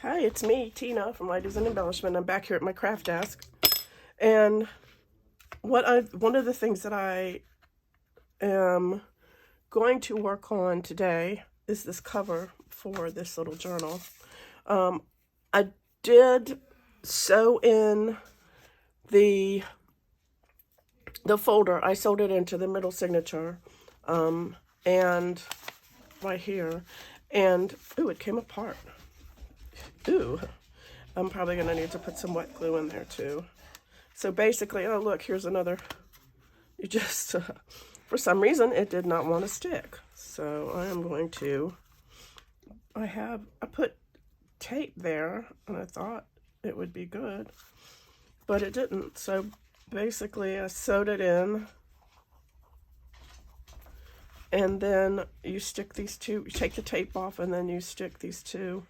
Hi, it's me, Tina from Ladies and Embellishment. I'm back here at my craft desk. And one of the things that I am going to work on today is this cover for this little journal. I did sew in the folder. I sewed it into the middle signature and right here. And, ooh, it came apart. Ooh, I'm probably going to need to put some wet glue in there too. So basically, oh look, here's another, you just, for some reason, it did not want to stick. So I am going to, I put tape there and I thought it would be good, but it didn't. So basically I sewed it in, and then you stick these two, you take the tape off and then you stick these two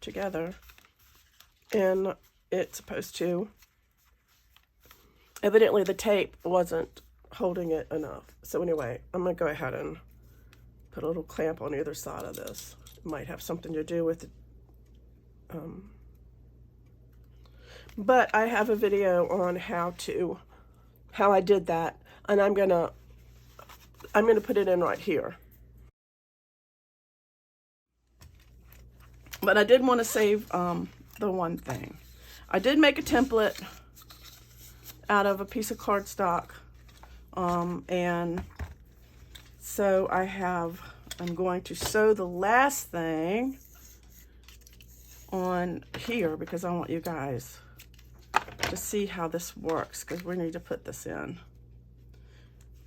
together, and it's supposed to, evidently the tape wasn't holding it enough. So anyway, I'm gonna go ahead and put a little clamp on either side of this. It might have something to do with it. But I have a video on how I did that, and I'm gonna put it in right here. But I did want to save the one thing. I did make a template out of a piece of cardstock, and so I'm going to sew the last thing on here because I want you guys to see how this works, because we need to put this in.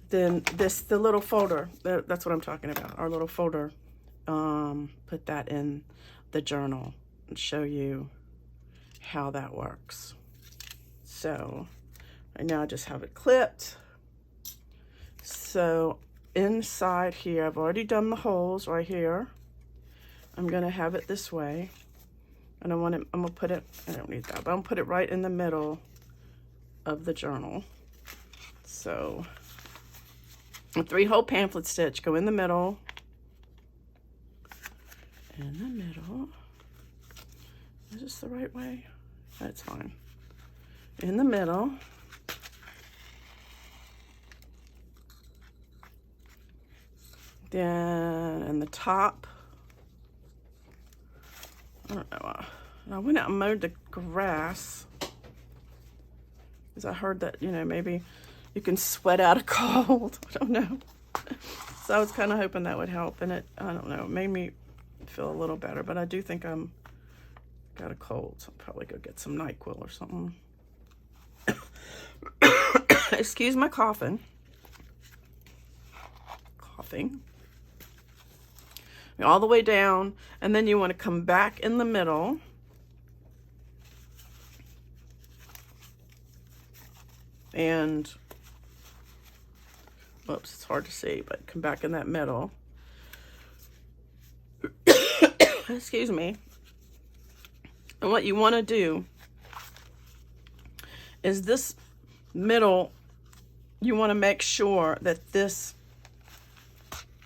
Then the little folder, that's what I'm talking about, our little folder, put that in the journal and show you how that works. So right now I just have it clipped. So inside here, I've already done the holes right here. I'm gonna have it this way, and I'm gonna put it, I don't need that, but I'm gonna put it right in the middle of the journal. So a 3-hole pamphlet stitch, go in the middle, in the middle. Is this the right way? That's fine. In the middle. Then in the top. I don't know. I went out and mowed the grass because I heard that, you know, maybe you can sweat out a cold. I don't know. So I was kind of hoping that would help, and I don't know, it made me feel a little better, but I do think I'm got a cold, so I'll probably go get some NyQuil or something. Excuse my coughing. All the way down, and then you want to come back in the middle. And, whoops, it's hard to see, but come back in that middle. Excuse me. And what you want to do is this middle, you want to make sure that the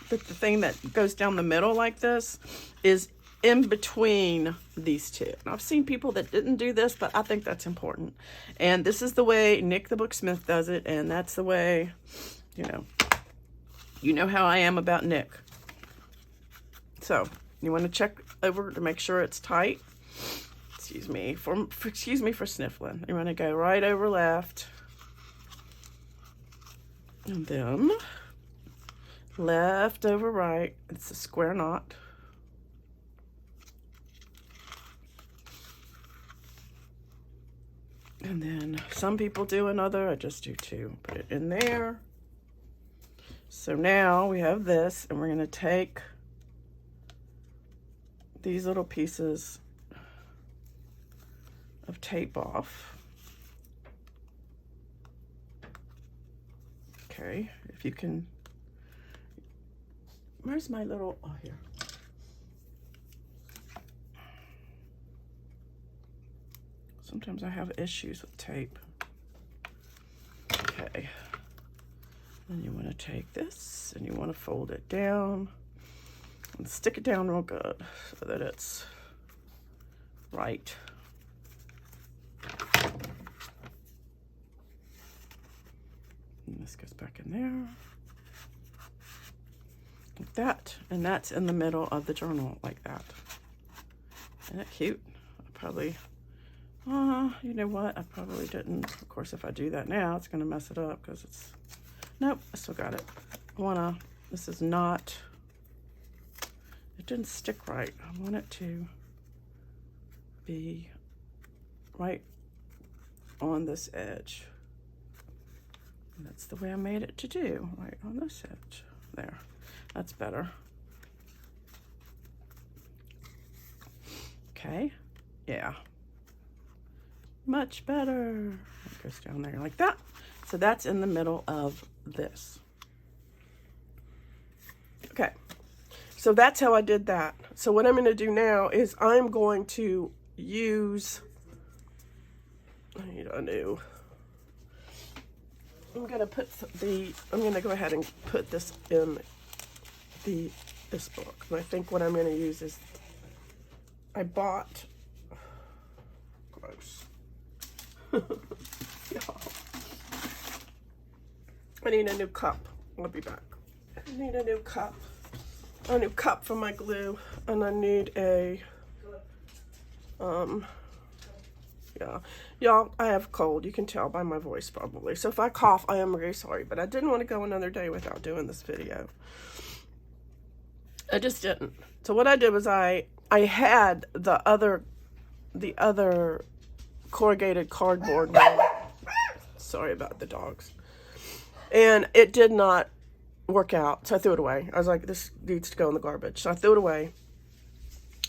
thing that goes down the middle like this is in between these two. And I've seen people that didn't do this, but I think that's important. And this is the way Nick the Booksmith does it, and that's the way, you know how I am about Nick. So you want to check over to make sure it's tight. Excuse me for sniffling. You want to go right over left, and then left over right. It's a square knot. And then some people do another, I just do two. Put it in there. So now we have this, and we're going to take these little pieces of tape off. Okay, if you can, where's my little, oh, here. Sometimes I have issues with tape. Okay, then you want to take this and you want to fold it down and stick it down real good so that it's right. And this goes back in there. Like that. And that's in the middle of the journal like that. Isn't that cute? I probably, you know what? I probably didn't. Of course, if I do that now, it's going to mess it up because it's, nope, I still got it. This is not, it didn't stick right. I want it to be right on this edge. And that's the way I made it to do, right on this edge. There, that's better. Okay, yeah, much better. It goes down there like that. So that's in the middle of this. Okay, so that's how I did that. So what I'm going to do now is I'm going to use, I need a new, I'm going to go ahead and put this in this book. And I think what I'm going to use is, I bought, gross. I need a new cup. I'll be back. I need a new cup for my glue, and I need a, yeah. Y'all, I have a cold. You can tell by my voice probably. So if I cough, I am very sorry, but I didn't want to go another day without doing this video. I just didn't. So what I did was I had the other corrugated cardboard one. Sorry about the dogs. And it did not work out, so I threw it away. I was like, this needs to go in the garbage. So I threw it away.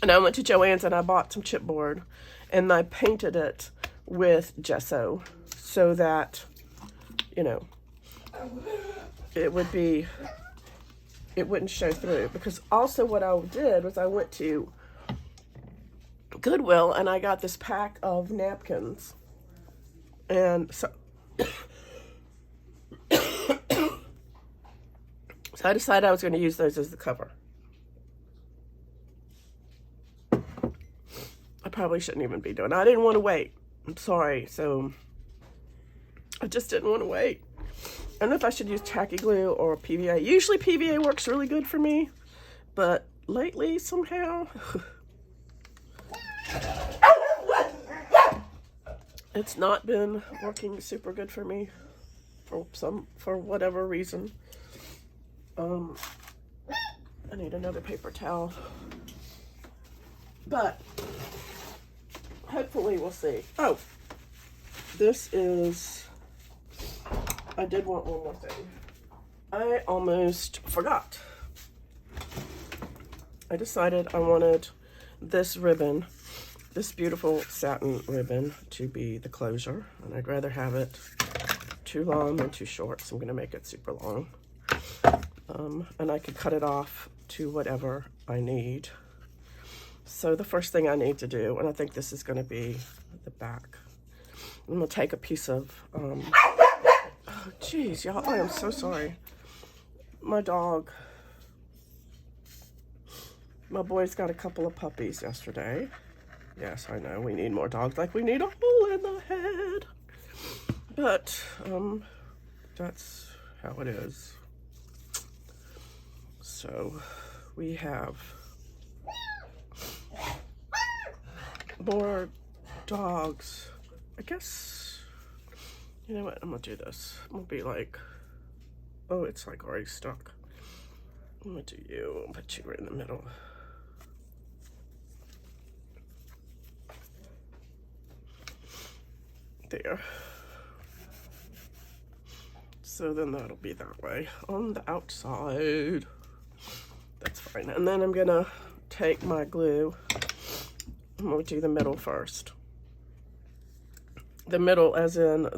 And I went to Joann's and I bought some chipboard and I painted it with gesso so that, you know, it wouldn't show through. Because also what I did was I went to Goodwill and I got this pack of napkins. And so I decided I was going to use those as the cover. I probably shouldn't even be doing it. I didn't want to wait. I'm sorry. So I just didn't want to wait. I don't know if I should use tacky glue or PVA. Usually PVA works really good for me, but lately somehow it's not been working super good for me for whatever reason. I need another paper towel, but hopefully we'll see. Oh, I did want one more thing. I almost forgot. I decided I wanted this ribbon, this beautiful satin ribbon, to be the closure, and I'd rather have it too long than too short, so I'm going to make it super long. And I could cut it off to whatever I need. So the first thing I need to do, and I think this is going to be the back, I'm going to take a piece of, oh geez, y'all, I am so sorry. My dog, my boys got a couple of puppies yesterday. Yes, I know, we need more dogs, like we need a hole in the head. But, that's how it is. So, we have more dogs. I guess, you know what, I'm gonna do this. I'm gonna be like, oh, it's like already stuck. I'm gonna do you, I'll put you right in the middle. There. So then that'll be that way on the outside. That's fine. And then I'm gonna take my glue. I'm gonna do the middle first. The middle as in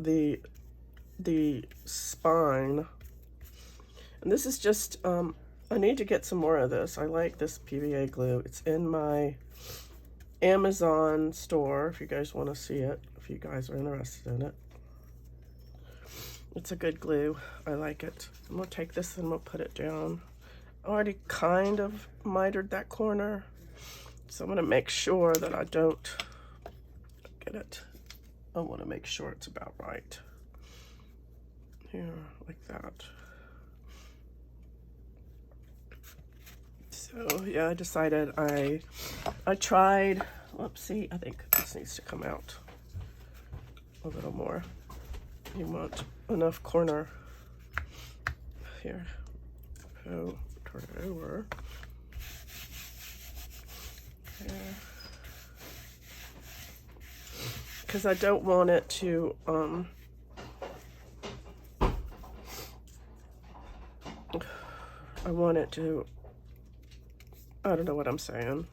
the spine. And this is just, I need to get some more of this. I like this PVA glue. It's in my Amazon store if you guys want to see it, if you guys are interested in it. It's a good glue. I like it. I'm going to take this and I'm going to put it down. I already kind of mitered that corner. So I'm going to make sure that I don't at it. I want to make sure it's about right. Here, like that. So yeah, I decided I tried, whoopsie, I think this needs to come out a little more. You want enough corner here. So turn it over. Because I don't want it to I want it to, I don't know what I'm saying.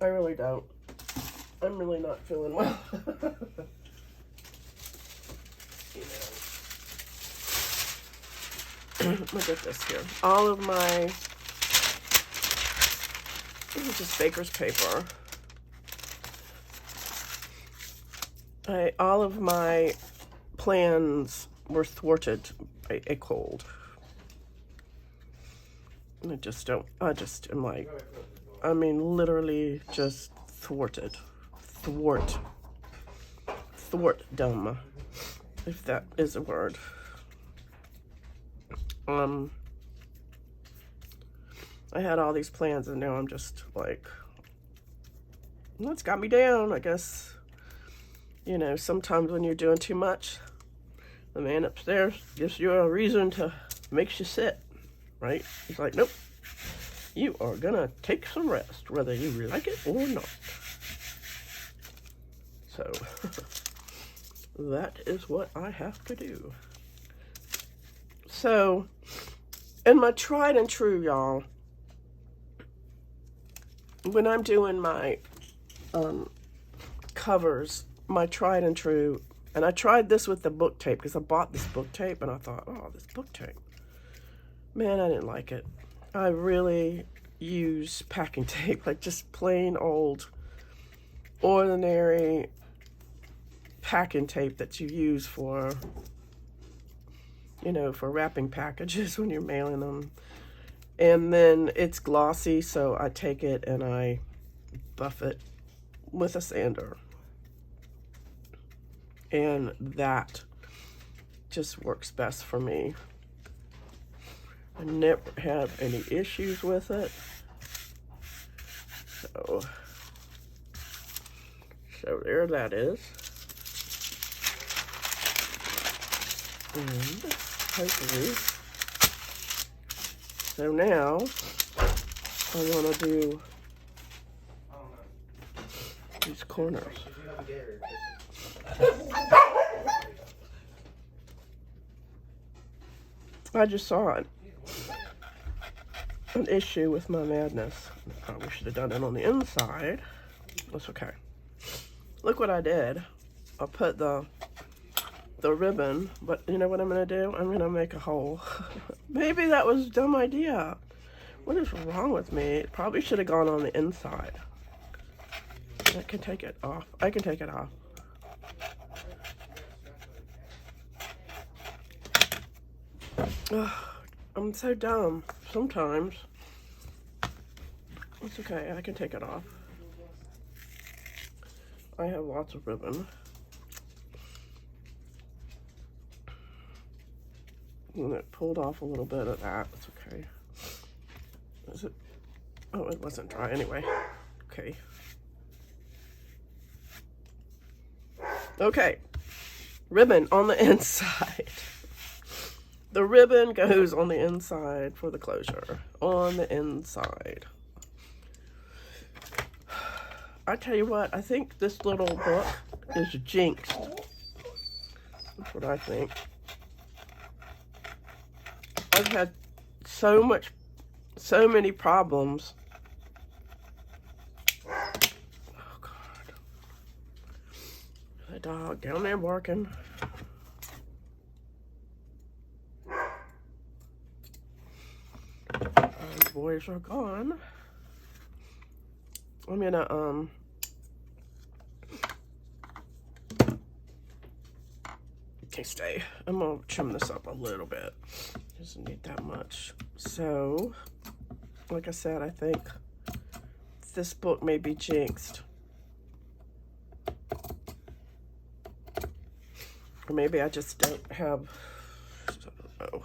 I really don't. I'm really not feeling well. Look at this here. All of my, this is just baker's paper. All of my plans were thwarted by a cold. I just am like, I mean, literally just thwarted. Thwartdom, if that is a word. I had all these plans and now I'm just like, well, it's got me down. I guess, you know, sometimes when you're doing too much, the man upstairs gives you a reason to, makes you sit, right? He's like, nope, you are gonna take some rest, whether you like it or not. So, that is what I have to do. So, in my tried and true, y'all, when I'm doing my covers, my tried and true, and I tried this with the book tape because I bought this book tape and I thought, oh, this book tape, man, I didn't like it. I really use packing tape, like just plain old, ordinary packing tape that you use for, you know, for wrapping packages when you're mailing them. And then it's glossy, so I take it and I buff it with a sander. And that just works best for me. I never have any issues with it. So there that is. And hopefully, so now I want to do these corners. I just saw it. An issue with my madness. I probably should have done it on the inside. That's okay. Look what I did. I put the ribbon, but you know what I'm gonna do? I'm gonna make a hole. Maybe that was a dumb idea. What is wrong with me? It probably should have gone on the inside. I can take it off. I can take it off. Ugh, I'm so dumb sometimes. It's okay, I can take it off. I have lots of ribbon. And it pulled off a little bit of that. It's okay. Is it? Oh, it wasn't dry anyway. Okay. Okay. Ribbon on the inside. The ribbon goes on the inside for the closure. On the inside. I tell you what, I think this little book is JINXED. That's what I think. I've had so many problems. Oh God. The dog down there barking. The boys are gone. I'm gonna, okay, stay. I'm gonna trim this up a little bit. Doesn't need that much. So, like I said, I think this book may be JINXED. Or maybe I just don't have, I don't know.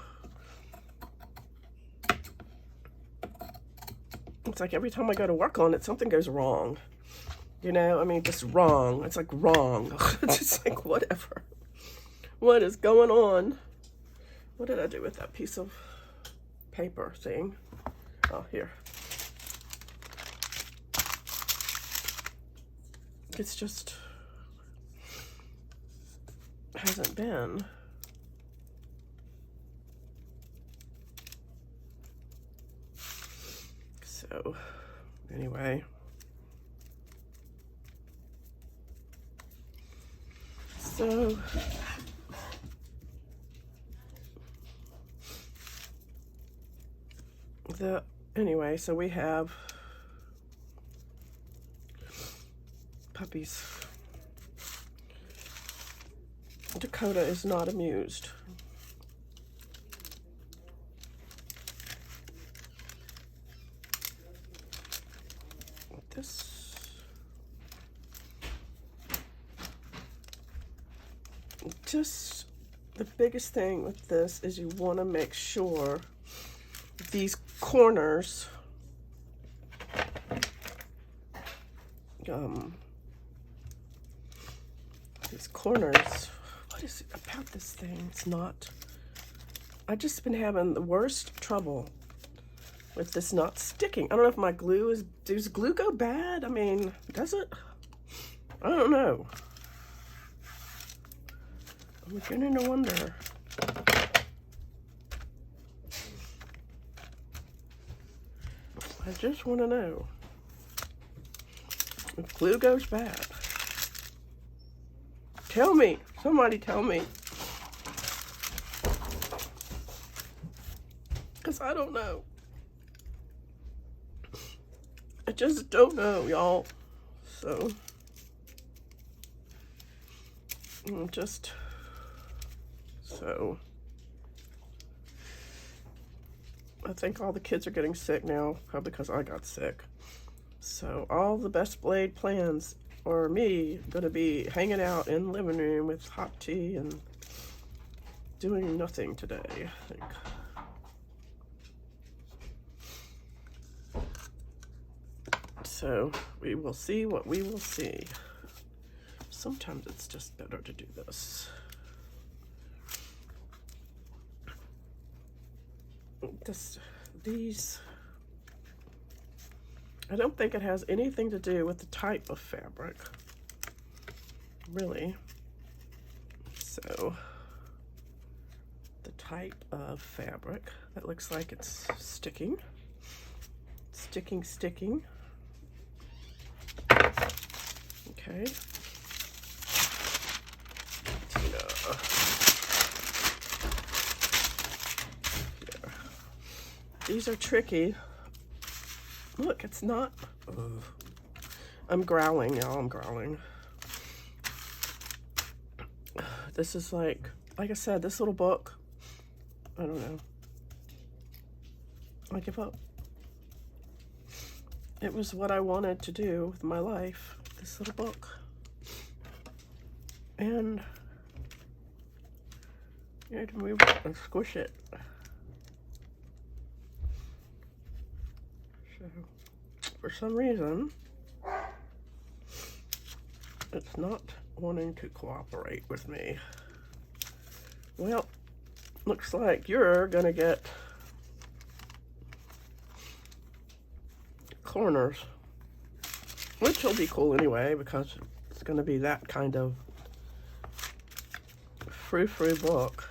It's like every time I go to work on it, something goes wrong. You know, I mean, just wrong. It's like wrong. It's just like, whatever. What is going on? What did I do with that piece of paper thing? Oh, here. It's just hasn't been. So, anyway. So, anyway, so we have puppies. Dakota is not amused. Just the biggest thing with this is you want to make sure these corners what is it about this thing? It's not, I've just been having the worst trouble with this not sticking. I don't know if my glue is, does glue go bad? I mean, does it? I don't know. I'm beginning to wonder. I just want to know if glue goes bad. Tell me. Somebody tell me. Because I don't know. I just don't know, y'all. So, I think all the kids are getting sick now, probably because I got sick. So all the best laid plans are me gonna be hanging out in the living room with hot tea and doing nothing today, I think. So we will see what we will see. Sometimes it's just better to do this. These, I don't think it has anything to do with the type of fabric, really. So, the type of fabric, that looks like it's sticking. Sticking. Okay. These are tricky. Look, it's not. Ugh. I'm growling, y'all. I'm growling. This is like I said, this little book. I don't know. I give up. It was what I wanted to do with my life. This little book. And you had to move it and squish it. So, for some reason, it's not wanting to cooperate with me. Well, looks like you're gonna get corners, which will be cool anyway, because it's gonna be that kind of frou-frou book.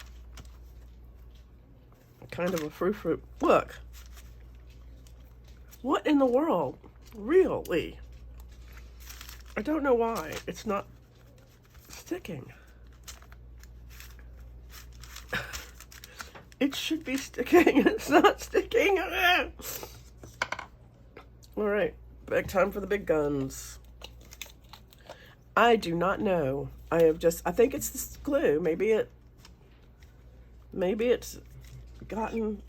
Kind of a frou-frou. Look. What in the world? Really? I don't know why it's not sticking. It should be sticking. It's not sticking. All right, back time for the big guns. I do not know. I think it's this glue. Maybe it's gotten,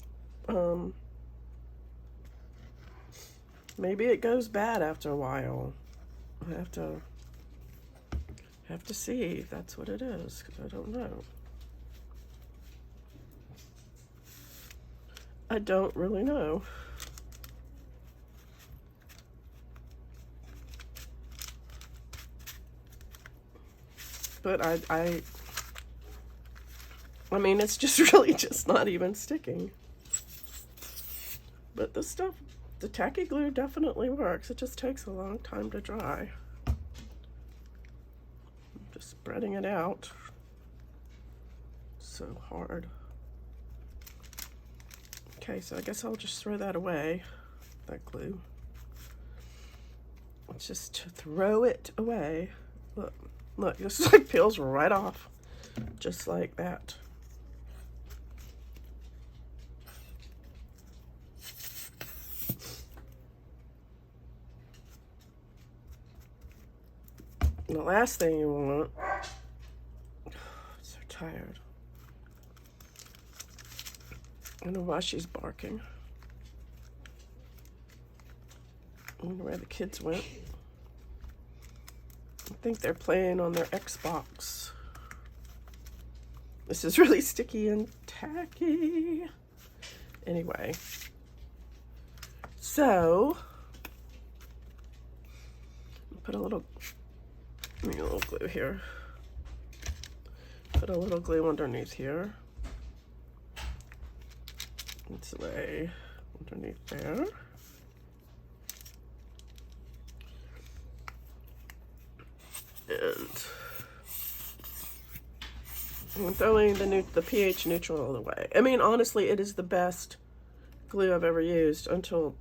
maybe it goes bad after a while. I Have to see if that's what it is, because I don't know. I don't really know. But I mean, it's just really just not even sticking. But the stuff, the tacky glue definitely works. It just takes a long time to dry. I'm just spreading it out. So hard. Okay, so I guess I'll just throw that away, that glue. Let's just throw it away. Look, look, this like peels right off, just like that. The last thing you want, I'm so tired. I don't know why she's barking. I wonder where the kids went. I think they're playing on their Xbox. This is really sticky and tacky. Anyway, so put a little glue here. Put a little glue underneath here. This way, underneath there. And I'm throwing the pH neutral away. I mean, honestly, it is the best glue I've ever used until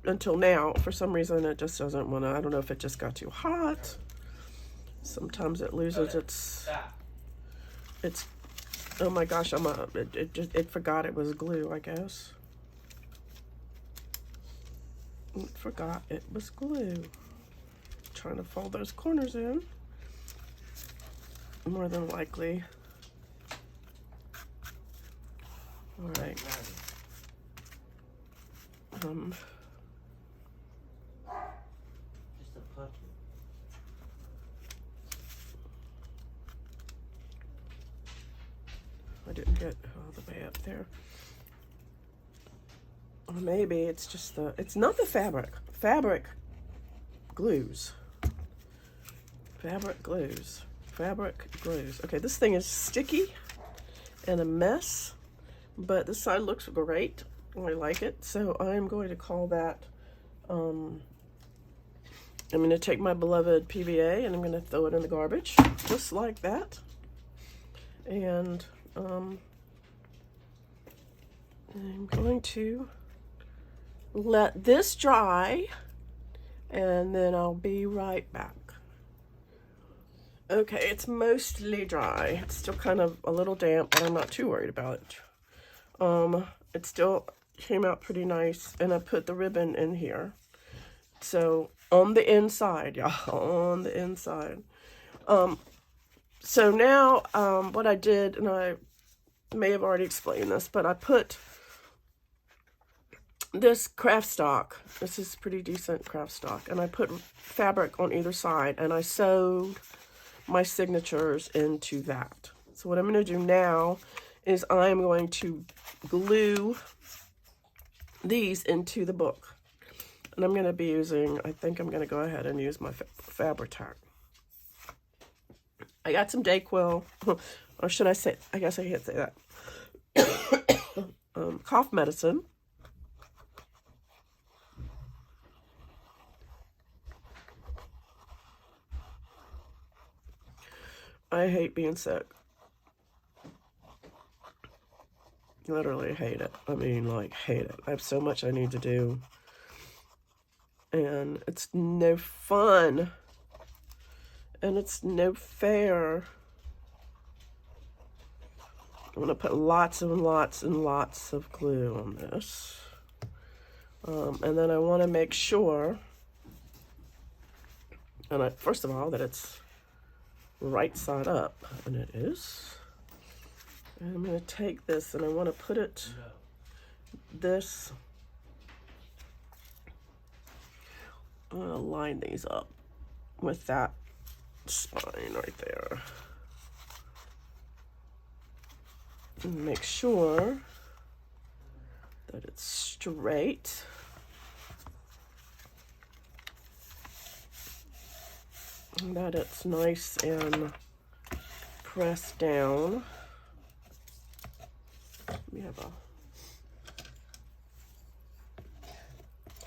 now. For some reason, it just doesn't want to. I don't know if it just got too hot. Sometimes it loses its. Oh my gosh! It forgot it was glue. I guess. It forgot it was glue. Trying to fold those corners in. More than likely. All right. Just a puppy. I didn't get all the way up there. Or maybe it's just it's not the fabric. Fabric glues. Fabric glues. Fabric glues. Okay, this thing is sticky and a mess, but this side looks great. I like it. So I'm going to call that, I'm going to take my beloved PVA and I'm going to throw it in the garbage, just like that. And I'm going to let this dry and then I'll be right back. Okay, it's mostly dry. It's still kind of a little damp, but I'm not too worried about it. It still came out pretty nice, and I put the ribbon in here. So on the inside, y'all, on the inside. So now what I did, and I may have already explained this, but I put this craft stock. This is pretty decent craft stock, and I put fabric on either side, and I sewed my signatures into that. So what I'm going to do now is I'm going to glue these into the book. And I'm going to be using, I think I'm going to go ahead and use my Fabri-Tac. I got some Dayquil, or should I say, I guess I can't say that. Cough medicine. I hate being sick. Literally hate it. I mean, like, hate it. I have so much I need to do. And it's no fun. And it's no fair. I'm going to put lots and lots and lots of glue on this. And then I want to make sure, first of all, that it's right side up, and it is. And I'm going to take this and I want to put it this. I'm going to line these up with that spine right there. And make sure that it's straight. And that it's nice and pressed down. We have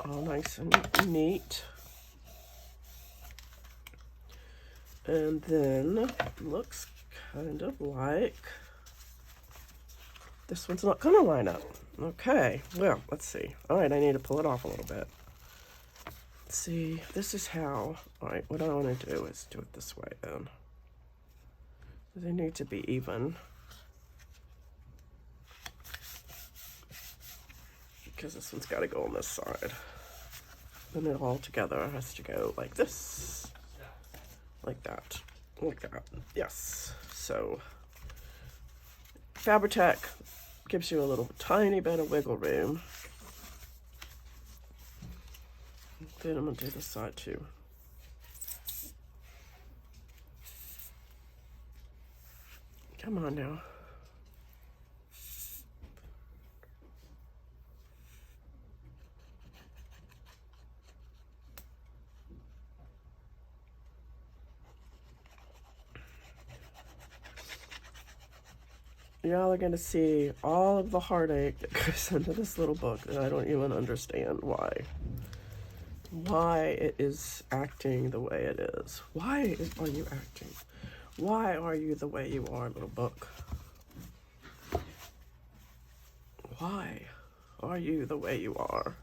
all nice and neat. And then looks kind of like this one's not gonna line up. Okay, well, let's see. All right, I need to pull it off a little bit. Let's see, this is how, all right, what I wanna do is do it this way then. They need to be even. Because this one's gotta go on this side. Then it all together has to go like this. Like that. Like that. Yes. So Fabri-Tac gives you a little tiny bit of wiggle room. Then I'm gonna do this side too. Come on now. Y'all are gonna see all of the heartache that goes into this little book, and I don't even understand why it is acting the way it is. Why are you acting? Why are you the way you are, little book? Why are you the way you are,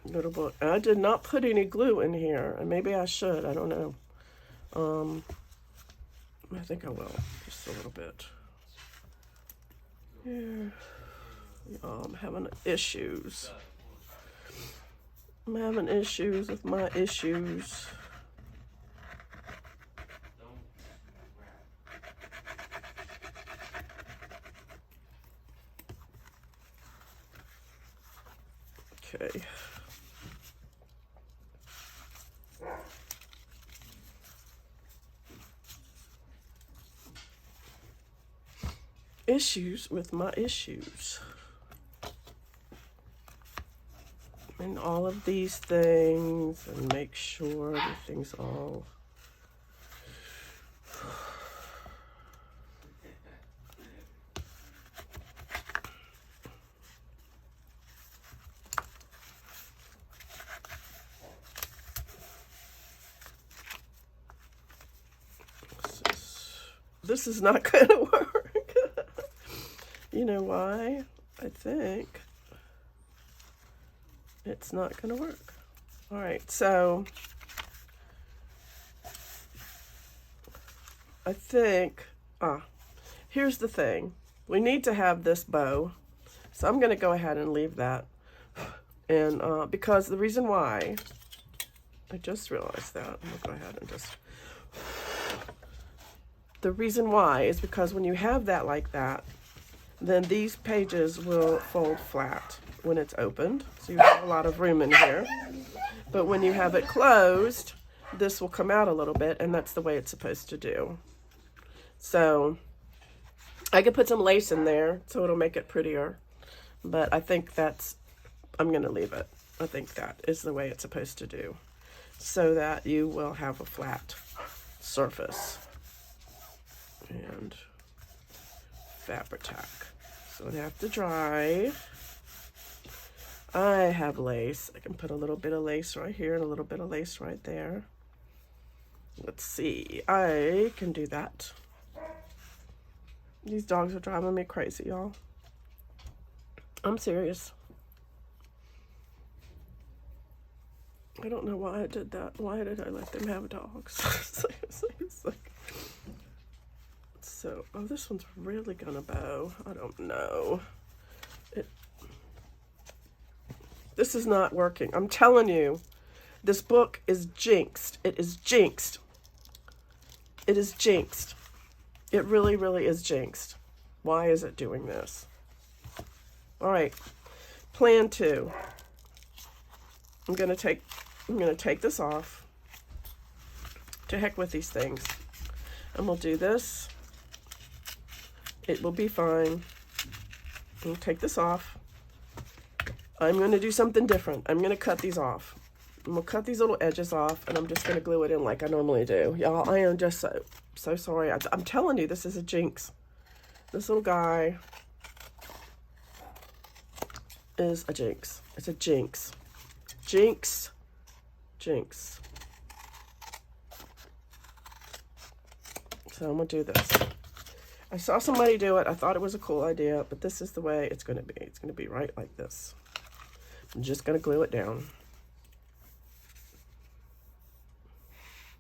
little book? I did not put any glue in here, and maybe I should. I don't know. I think I will, just a little bit. Yeah, I'm having issues. I'm having issues with my issues. Okay. Issues with my issues. And all of these things, and make sure everything's all this is not gonna work. You know why? I think it's not gonna work. All right, so I think, here's the thing. We need to have this bow. So I'm gonna go ahead and leave that. And because the reason why, I just realized that. I'm gonna go ahead and just, the reason why is because when you have that like that, then these pages will fold flat when it's opened. So you have a lot of room in here. But when you have it closed, this will come out a little bit, and that's the way it's supposed to do. So I could put some lace in there so it'll make it prettier. But I think I'm gonna leave it. I think that is the way it's supposed to do, so that you will have a flat surface. And Fabri-Tac. So I have to dry. I have lace. I can put a little bit of lace right here and a little bit of lace right there. Let's see. I can do that. These dogs are driving me crazy, y'all. I'm serious. I don't know why I did that. Why did I let them have dogs? It's like, so, oh, this one's really gonna bow. I don't know. This is not working. I'm telling you, this book is jinxed. It is jinxed. It is jinxed. It really, really is jinxed. Why is it doing this? All right, plan 2. I'm gonna take this off. To heck with these things. And we'll do this. It will be fine. We'll take this off. I'm going to do something different. I'm going to cut these off. And we'll cut these little edges off, and I'm just going to glue it in like I normally do. Y'all, I am just so sorry. I'm telling you, this is a jinx. This little guy is a jinx. It's a jinx. Jinx. Jinx. So I'm going to do this. I saw somebody do it. I thought it was a cool idea, but this is the way it's going to be. It's going to be right like this. I'm just going to glue it down.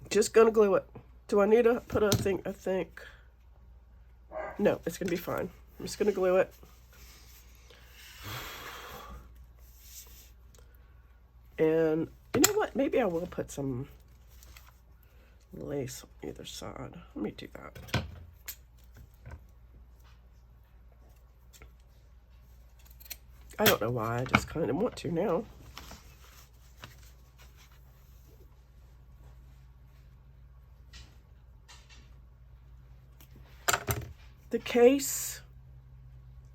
Just going to glue it. Do I need to put a thing? I think. No, it's going to be fine. I'm just going to glue it. And you know what? Maybe I will put some lace on either side. Let me do that. I don't know why. I just kind of want to now. The case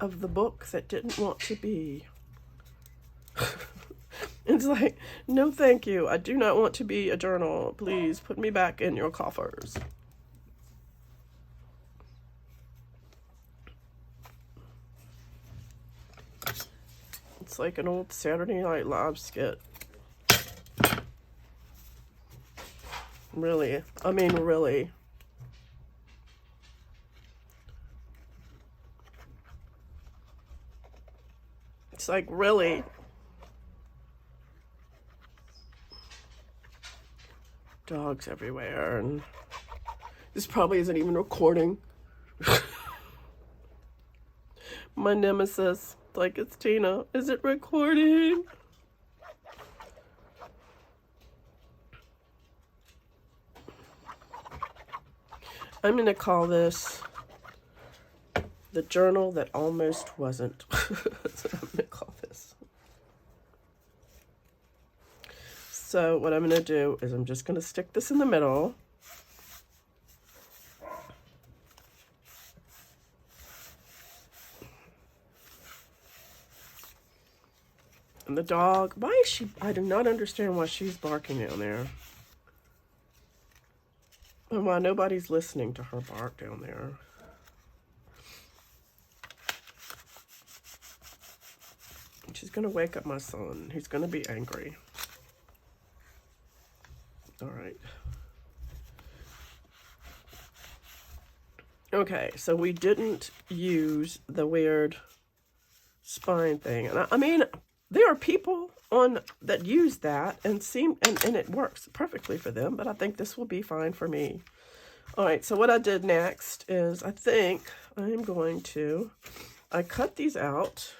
of the book that didn't want to be. It's like, no thank you. I do not want to be a journal. Please put me back in your coffers. It's like an old Saturday Night Live skit. Really. I mean, really. It's like, really. Dogs everywhere, and this probably isn't even recording. My nemesis, like, it's Tina. Is it recording? I'm gonna call this the journal that almost wasn't. That's what I'm gonna call this. So what I'm going to do is I'm just going to stick this in the middle. And the dog, why is she, I do not understand why she's barking down there. And why nobody's listening to her bark down there. She's going to wake up my son. He's going to be angry. All right. Okay, so we didn't use the weird spine thing. And I mean, there are people on that use that and and it works perfectly for them, but I think this will be fine for me. All right, so what I did next is I think I'm going to, I cut these out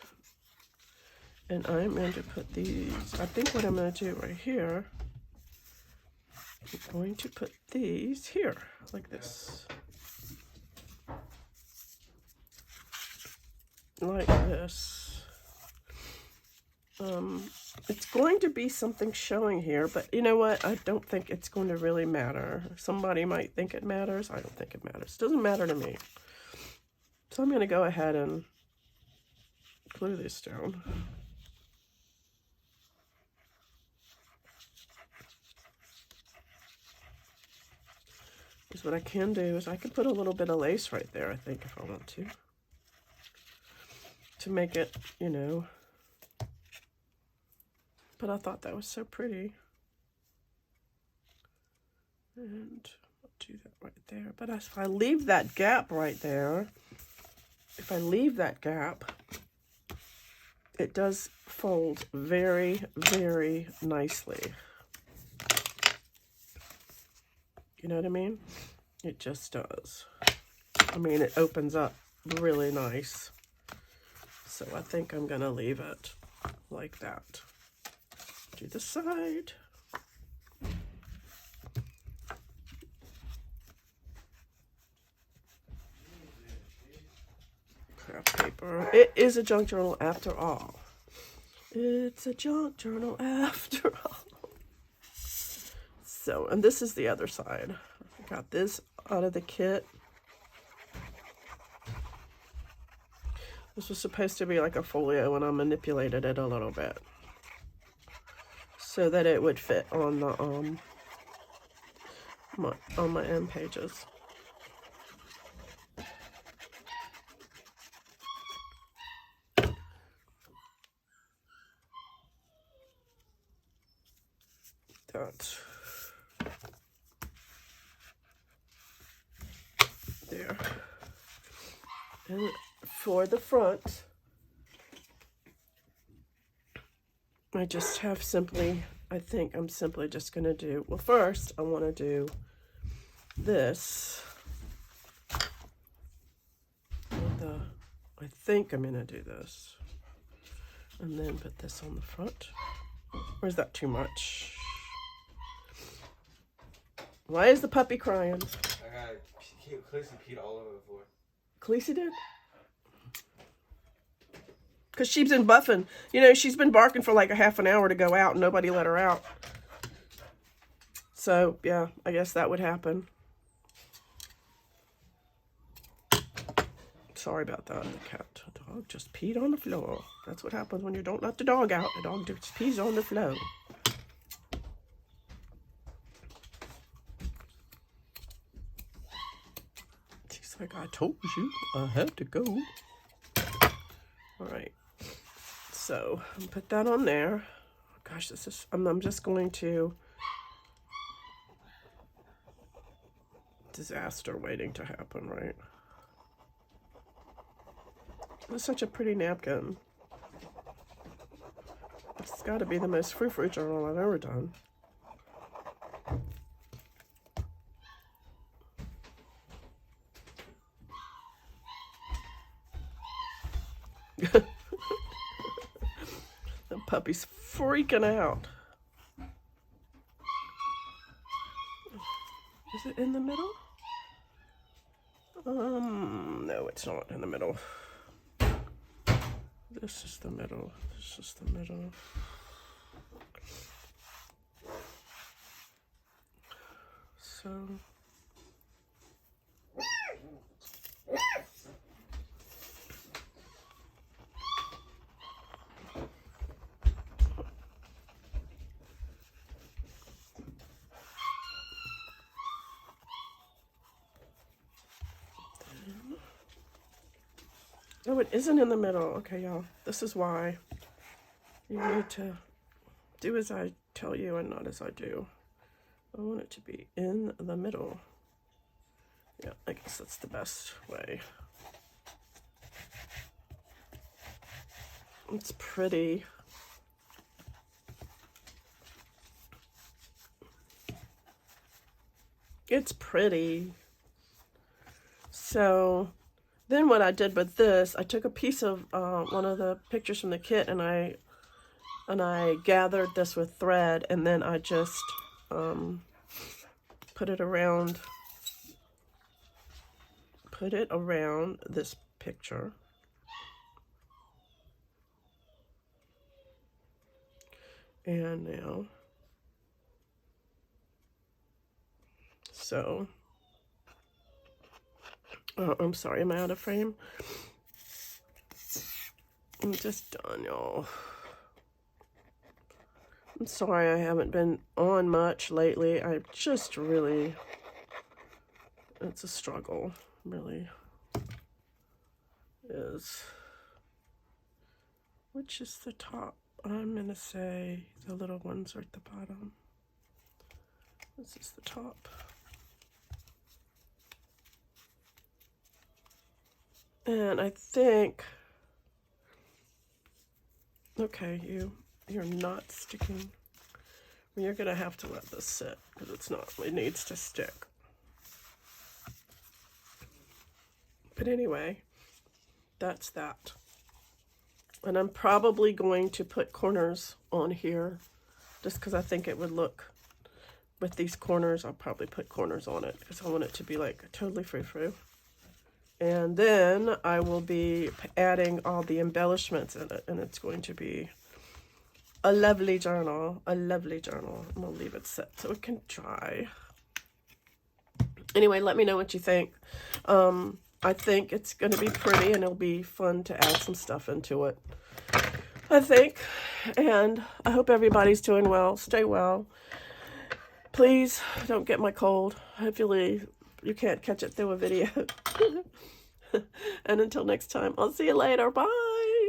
and I'm going to put these, I think what I'm going to do right here, I'm going to put these here, like this. Like this. It's going to be something showing here, but you know what? I don't think it's going to really matter. Somebody might think it matters. I don't think it matters. It doesn't matter to me. So I'm going to go ahead and glue this down. Because what I can do is I can put a little bit of lace right there, I think, if I want to. To make it, you know. But I thought that was so pretty. And I'll do that right there. But if I leave that gap right there, if I leave that gap, it does fold very, very nicely. You know what I mean? It just does. I mean, it opens up really nice. So I think I'm going to leave it like that. Do the side. Craft paper. It is a junk journal after all. It's a junk journal after all. So, and this is the other side. Got this out of the kit. This was supposed to be like a folio, and I manipulated it a little bit so that it would fit on the on my end pages. That there. And for the front, I just have simply, I think I'm simply just going to do, well, first I want to do this. I think I'm going to do this. And then put this on the front. Or is that too much? Why is the puppy crying? I got Khaleesi peed all over the floor. Khaleesi did? Because she's been buffing. You know, she's been barking for like a half an hour to go out and nobody let her out. So, yeah, I guess that would happen. Sorry about that. The dog just peed on the floor. That's what happens when you don't let the dog out. The dog just pees on the floor. She's like, I told you I had to go. All right. So, put that on there. Gosh, this is, I'm just going to, disaster waiting to happen, right? It's such a pretty napkin. It's got to be the most frou-frou journal I've ever done. The puppy's freaking out. Is it in the middle? No, it's not in the middle. This is the middle. This is the middle. So. No, it isn't in the middle. Okay, y'all. This is why you need to do as I tell you and not as I do. I want it to be in the middle. Yeah, I guess that's the best way. It's pretty. It's pretty. So then what I did with this, I took a piece of one of the pictures from the kit and I gathered this with thread, and then I just put it around this picture. And now, so, oh, I'm sorry, am I out of frame? I'm just done, y'all. I'm sorry I haven't been on much lately. I just really, it's a struggle, really is. Which is the top? I'm gonna say the little ones are at the bottom. This is the top. And I think, okay, you're not sticking. You're gonna have to let this sit because it's not, it needs to stick. But anyway, that's that. And I'm probably going to put corners on here just because I think it would look, with these corners, I'll probably put corners on it because I want it to be like totally frou-frou. And then I will be adding all the embellishments in it, and it's going to be a lovely journal, a lovely journal. I'm gonna leave it set so it can dry. Anyway, let me know what you think. I think it's going to be pretty, and it'll be fun to add some stuff into it, I think. And I hope everybody's doing well. Stay well. Please don't get my cold. Hopefully you can't catch it through a video. And until next time, I'll see you later. Bye.